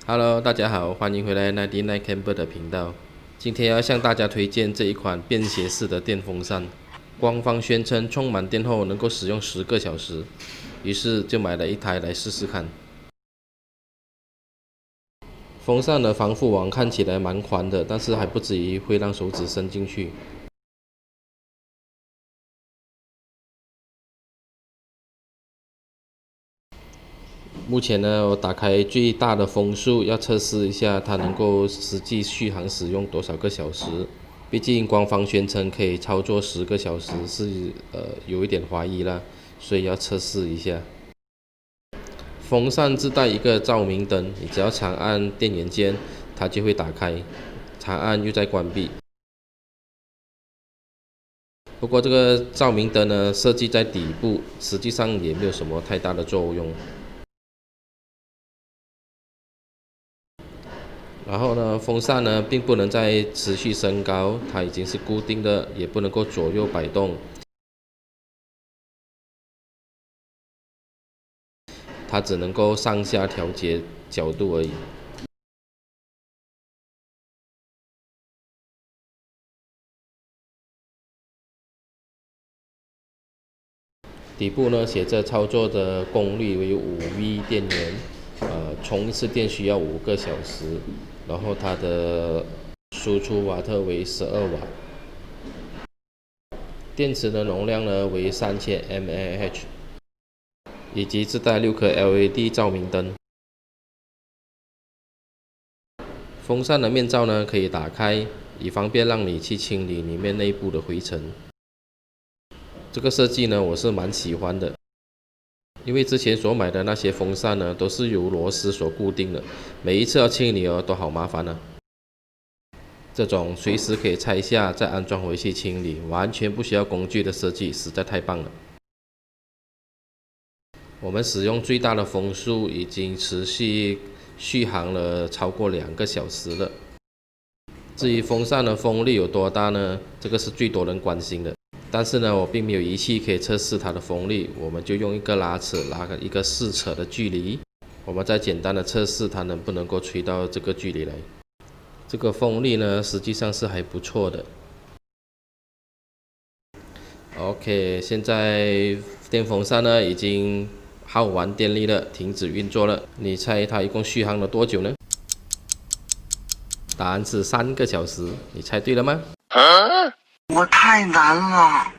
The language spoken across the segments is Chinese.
Hello，大家好，欢迎回来99 Camper 的频道。今天要向大家推荐这一款便携式的电风扇，官方宣称充满电后能够使用10个小时，于是就买了一台来试试看。风扇的防护网看起来蛮宽的，但是还不至于会让手指伸进去。目前呢，我打开最大的风速，要测试一下它能够实际续航使用多少个小时。毕竟官方宣称可以操作10个小时，是有一点怀疑啦，所以要测试一下。风扇自带一个照明灯，你只要长按电源键，它就会打开，长按又再关闭。不过这个照明灯呢，设计在底部，实际上也没有什么太大的作用。然后呢，风扇呢并不能再持续升高，它已经是固定的，也不能够左右摆动。它只能够上下调节角度而已。底部呢写着操作的功率为5V 电源，充一次电需要5个小时，然后它的输出瓦特为12瓦，电池的容量呢为3000 mAh， 以及自带6颗 LED 照明灯。风扇的面罩呢可以打开，以方便让你去清理里面内部的灰尘。这个设计呢，我是蛮喜欢的，因为之前所买的那些风扇呢，都是由螺丝所固定的，每一次要清理都好麻烦啊。这种随时可以拆下再安装回去清理，完全不需要工具的设计，实在太棒了。我们使用最大的风速已经持续续航了超过2个小时了。至于风扇的风力有多大呢？这个是最多人关心的。但是呢，我并没有仪器可以测试它的风力，我们就用一个拉尺拉一个4扯的距离，我们再简单的测试它能不能够吹到这个距离来。这个风力呢，实际上是还不错的。OK， 现在电风扇呢已经耗完电力了，停止运作了。你猜它一共续航了多久呢？答案是3个小时，你猜对了吗？我太难了。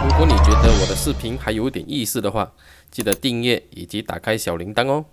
如果你觉得我的视频还有点意思的话，记得订阅以及打开小铃铛哦。